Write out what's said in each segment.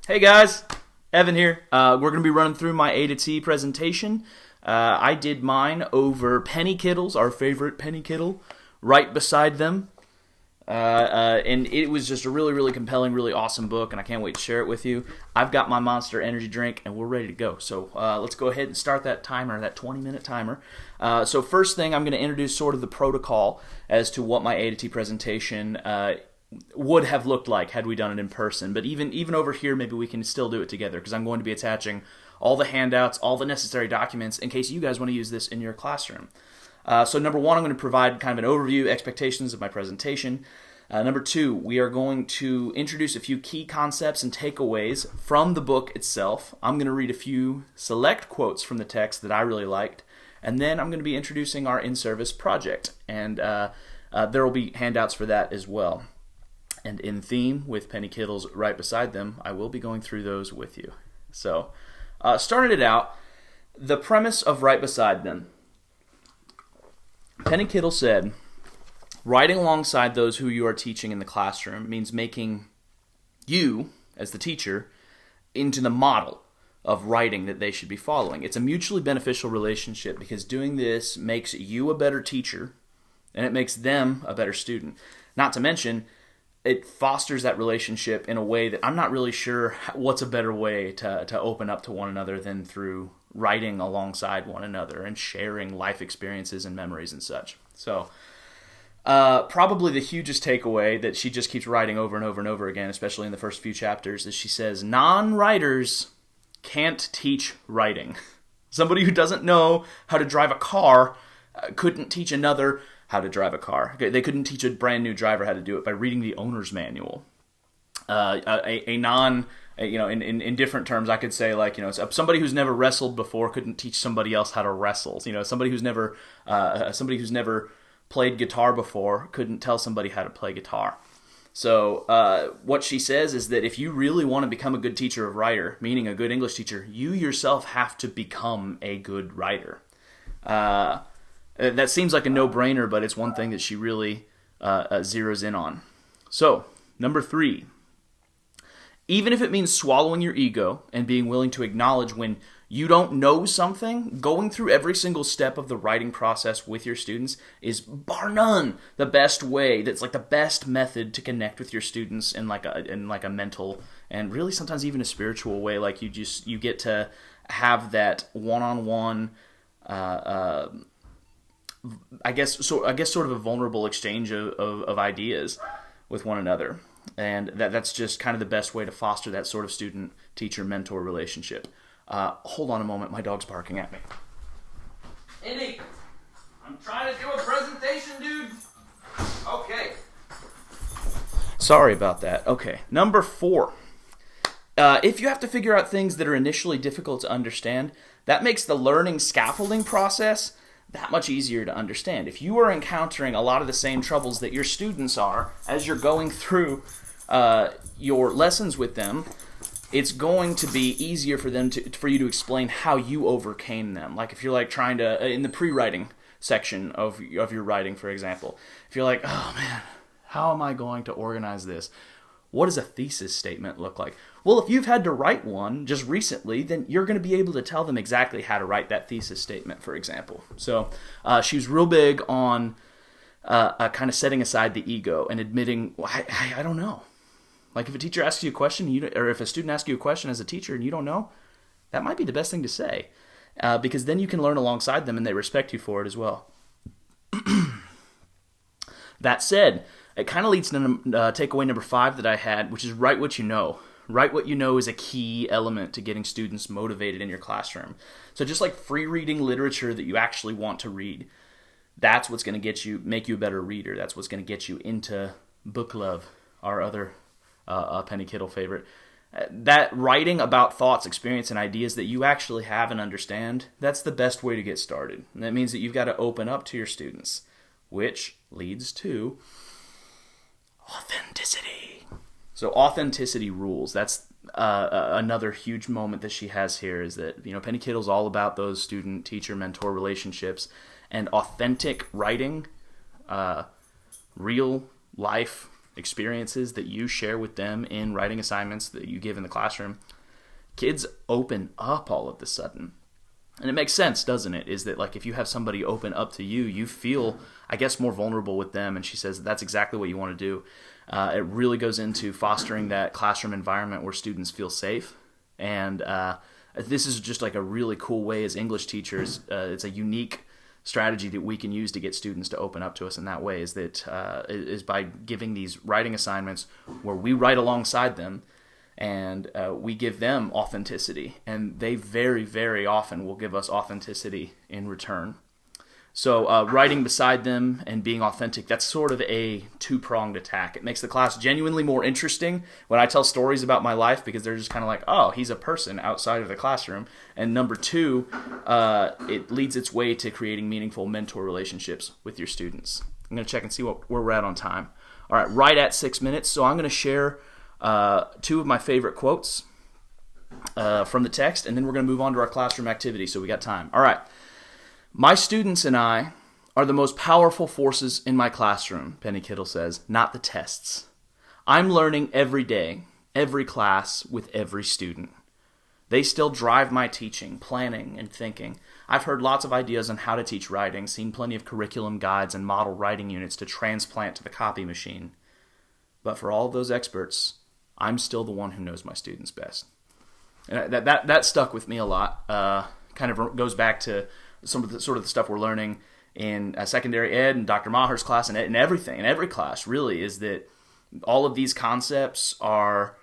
Hey guys, Evan here. We're going to be running through my A2T presentation. I did mine over Penny Kittles, our favorite Penny Kittle, right beside them. And it was just a really, really compelling, really awesome book, and I can't wait to share it with you. I've got my Monster Energy drink, and we're ready to go. So let's go ahead and start that timer, that 20-minute timer. So first thing, I'm going to introduce sort of the protocol as to what my A2T presentation would have looked like had we done it in person. But even over here, maybe we can still do it together, because I'm going to be attaching all the handouts, all the necessary documents, in case you guys want to use this in your classroom. So number one, I'm going to provide kind of an overview, expectations of my presentation. Number two, we are going to introduce a few key concepts and takeaways from the book itself. I'm going to read a few select quotes from the text that I really liked. And then I'm going to be introducing our in-service project. And there will be handouts for that as well. And in theme, with Penny Kittles right beside them, I will be going through those with you. So, starting it out, the premise of right beside them. Penny Kittle said, writing alongside those who you are teaching in the classroom means making you, as the teacher, into the model of writing that they should be following. It's a mutually beneficial relationship because doing this makes you a better teacher and it makes them a better student. Not to mention, it fosters that relationship in a way that I'm not really sure what's a better way to open up to one another than through writing alongside one another and sharing life experiences and memories and such. So probably the hugest takeaway that she just keeps writing over and over and over again, especially in the first few chapters, is she says, non-writers can't teach writing. Somebody who doesn't know how to drive a car couldn't teach another how to drive a car. Okay, they couldn't teach a brand new driver how to do it by reading the owner's manual. In different terms, I could say, like, somebody who's never wrestled before couldn't teach somebody else how to wrestle. Somebody who's never played guitar before couldn't tell somebody how to play guitar. So what she says is that if you really want to become a good teacher of writer, meaning a good English teacher, you yourself have to become a good writer. That seems like a no-brainer, but it's one thing that she really zeroes in on. So, number 3. Even if it means swallowing your ego and being willing to acknowledge when you don't know something, going through every single step of the writing process with your students is bar none the best way. That's like the best method to connect with your students in like a mental and really sometimes even a spiritual way. Like you get to have that one-on-one I guess sort of a vulnerable exchange of ideas with one another. And that's just kind of the best way to foster that sort of student-teacher-mentor relationship. Hold on a moment, my dog's barking at me. Indy, I'm trying to do a presentation, dude. Okay. Sorry about that. Okay, number 4. If you have to figure out things that are initially difficult to understand, that makes the learning scaffolding process that much easier to understand. If you are encountering a lot of the same troubles that your students are as you're going through your lessons with them, it's going to be easier for you to explain how you overcame them. Like if you're like trying to, in the pre-writing section of your writing, for example, if you're like, oh man, how am I going to organize this? What does a thesis statement look like? Well, if you've had to write one just recently, then you're going to be able to tell them exactly how to write that thesis statement, for example. So she was real big on kind of setting aside the ego and admitting, well, I don't know. Like if a teacher asks you a question, or if a student asks you a question as a teacher and you don't know, that might be the best thing to say. Because then you can learn alongside them and they respect you for it as well. That said, it kind of leads to takeaway number 5 that I had, which is write what you know. Write what you know is a key element to getting students motivated in your classroom. So just like free reading literature that you actually want to read, that's what's going to make you a better reader. That's what's going to get you into book club, our other Penny Kittle favorite. That writing about thoughts, experience, and ideas that you actually have and understand, that's the best way to get started. And that means that you've got to open up to your students, which leads to authenticity. So authenticity rules. That's another huge moment that she has here, is that Penny Kittle's all about those student, teacher, mentor relationships, and authentic writing, real life experiences that you share with them in writing assignments that you give in the classroom, kids open up all of a sudden. And it makes sense, doesn't it? Is that like if you have somebody open up to you, you feel, I guess, more vulnerable with them. And she says that's exactly what you want to do. It really goes into fostering that classroom environment where students feel safe. And this is just like a really cool way as English teachers. It's a unique strategy that we can use to get students to open up to us in that way, is by giving these writing assignments where we write alongside them. And we give them authenticity, and they very, very often will give us authenticity in return. So writing beside them and being authentic, that's sort of a two-pronged attack. It makes the class genuinely more interesting when I tell stories about my life, because they're just kind of like, oh, he's a person outside of the classroom. And number two, it leads its way to creating meaningful mentor relationships with your students. I'm going to check and see where we're at on time. All right, right at 6 minutes. So I'm going to share two of my favorite quotes from the text, and then we're going to move on to our classroom activity, so we got time. All right. My students and I are the most powerful forces in my classroom, Penny Kittle says, not the tests. I'm learning every day, every class, with every student. They still drive my teaching, planning, and thinking. I've heard lots of ideas on how to teach writing, seen plenty of curriculum guides and model writing units to transplant to the copy machine. But for all of those experts, I'm still the one who knows my students best. And that stuck with me a lot. Kind of goes back to some of the sort of the stuff we're learning in secondary ed and Dr. Maher's class and everything, in every class really, is that all of these concepts are,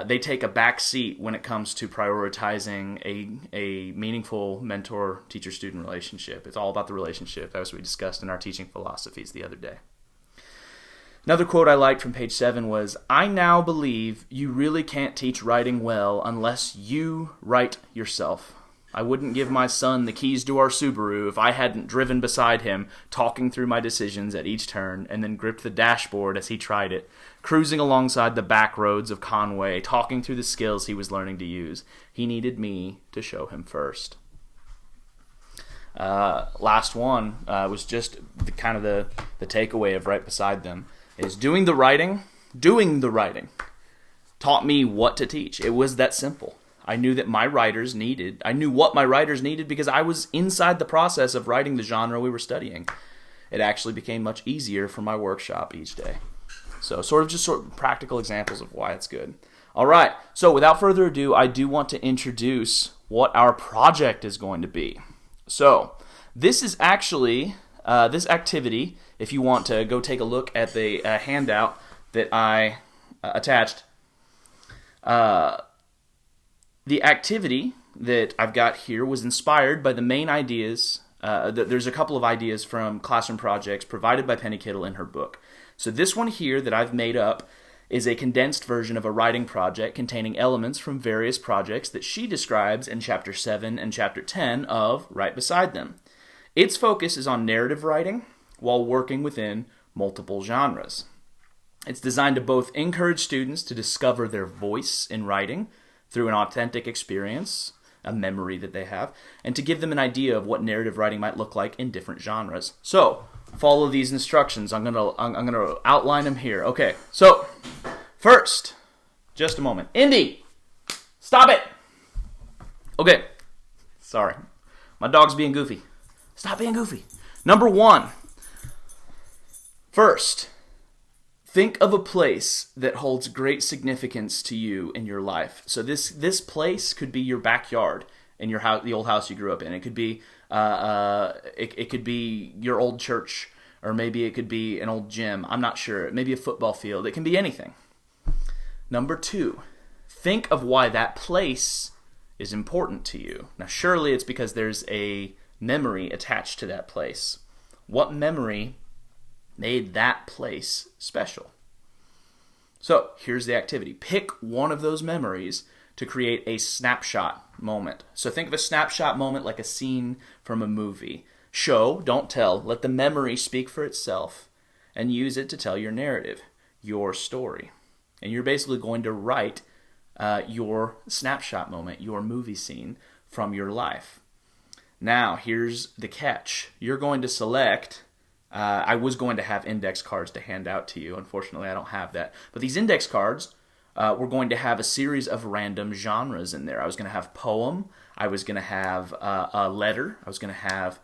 they take a back seat when it comes to prioritizing a meaningful mentor-teacher-student relationship. It's all about the relationship, as we discussed in our teaching philosophies the other day. Another quote I liked from page 7 was, I now believe you really can't teach writing well unless you write yourself. I wouldn't give my son the keys to our Subaru if I hadn't driven beside him, talking through my decisions at each turn, and then gripped the dashboard as he tried it, cruising alongside the back roads of Conway, talking through the skills he was learning to use. He needed me to show him first. Last one was just the takeaway of right beside them, is doing the writing taught me what to teach. It was that simple. I knew what my writers needed because I was inside the process of writing the genre we were studying. It actually became much easier for my workshop each day. So sort of practical examples of why it's good. All right, so without further ado, I do want to introduce what our project is going to be. So this is actually, this activity, if you want to go take a look at the handout that I attached, the activity that I've got here was inspired by the main ideas. There's a couple of ideas from classroom projects provided by Penny Kittle in her book. So this one here that I've made up is a condensed version of a writing project containing elements from various projects that she describes in Chapter 7 and Chapter 10 of Right Beside Them. Its focus is on narrative writing while working within multiple genres. It's designed to both encourage students to discover their voice in writing through an authentic experience, a memory that they have, and to give them an idea of what narrative writing might look like in different genres. So, follow these instructions. I'm gonna outline them here. Okay, so first, just a moment. Indy, stop it. Okay, sorry, my dog's being goofy. Stop being goofy. Number 1. First, think of a place that holds great significance to you in your life. So this place could be your backyard in your house, the old house you grew up in. It could be it could be your old church, or maybe it could be an old gym. I'm not sure. Maybe a football field. It can be anything. Number 2, think of why that place is important to you. Now, surely it's because there's a memory attached to that place. What memory made that place special? So here's the activity. Pick one of those memories to create a snapshot moment. So think of a snapshot moment like a scene from a movie. Show, don't tell. Let the memory speak for itself and use it to tell your narrative, your story. And you're basically going to write your snapshot moment, your movie scene from your life. Now, here's the catch. You're going to select I was going to have index cards to hand out to you. Unfortunately, I don't have that. But these index cards were going to have a series of random genres in there. I was going to have poem. I was going to have a letter. I was going to have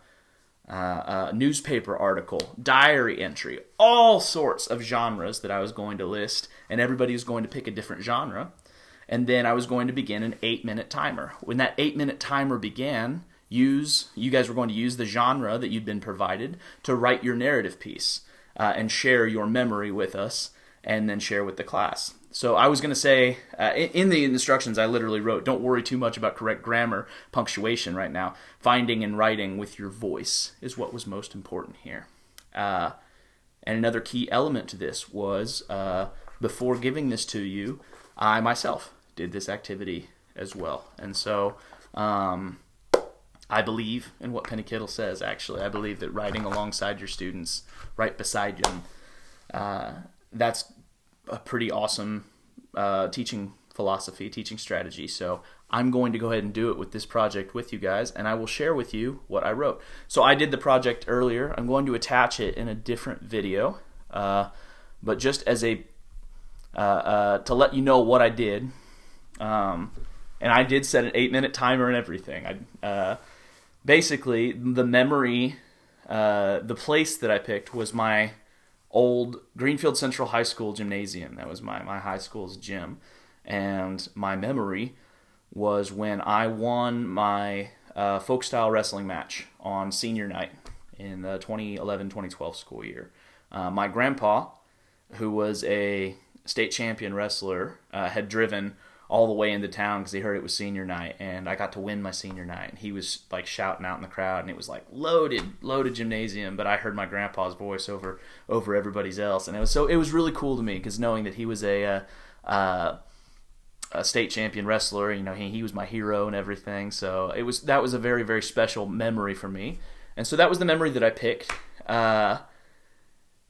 a newspaper article, diary entry, all sorts of genres that I was going to list, and everybody was going to pick a different genre. And then I was going to begin an 8-minute timer. When that 8-minute timer began, you guys were going to use the genre that you'd been provided to write your narrative piece and share your memory with us, and then share with the class. So I was going to say, in the instructions I literally wrote, don't worry too much about correct grammar, punctuation right now. Finding and writing with your voice is what was most important here. And another key element to this was, before giving this to you, I myself did this activity as well. And so I believe in what Penny Kittle says, actually. I believe that writing alongside your students, right beside them, that's a pretty awesome teaching philosophy, teaching strategy. So I'm going to go ahead and do it with this project with you guys, and I will share with you what I wrote. So I did the project earlier. I'm going to attach it in a different video, but just as a to let you know what I did, and I did set an 8-minute timer and everything. Basically, the memory, the place that I picked was my old Greenfield Central High School gymnasium. That was my high school's gym. And my memory was when I won my folk style wrestling match on senior night in the 2011-2012 school year. My grandpa, who was a state champion wrestler, had driven all the way into town because he heard it was senior night, and I got to win my senior night. And he was like shouting out in the crowd, and it was like loaded gymnasium. But I heard my grandpa's voice over everybody's else, and it was really cool to me because knowing that he was a state champion wrestler, he was my hero and everything. So that was a very, very special memory for me, and so that was the memory that I picked.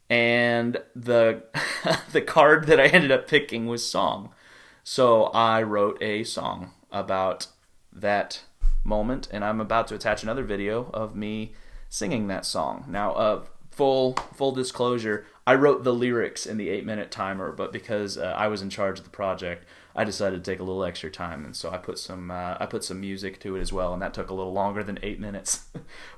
And the the card that I ended up picking was song. So I wrote a song about that moment, and I'm about to attach another video of me singing that song. Now, full disclosure, I wrote the lyrics in the 8-minute timer, but because I was in charge of the project, I decided to take a little extra time, and so I put some music to it as well, and that took a little longer than 8 minutes.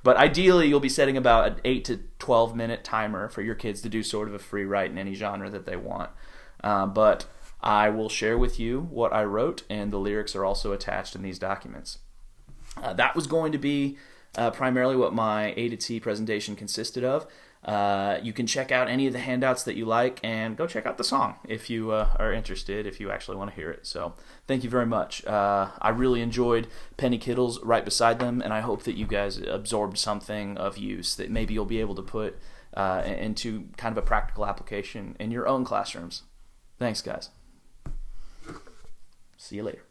But ideally, you'll be setting about an 8 to 12-minute timer for your kids to do sort of a free write in any genre that they want. But I will share with you what I wrote, and the lyrics are also attached in these documents. That was going to be primarily what my A2T presentation consisted of. You can check out any of the handouts that you like, and go check out the song if you are interested, if you actually want to hear it. So thank you very much. I really enjoyed Penny Kittle's Right Beside Them, and I hope that you guys absorbed something of use that maybe you'll be able to put into kind of a practical application in your own classrooms. Thanks, guys. See you later.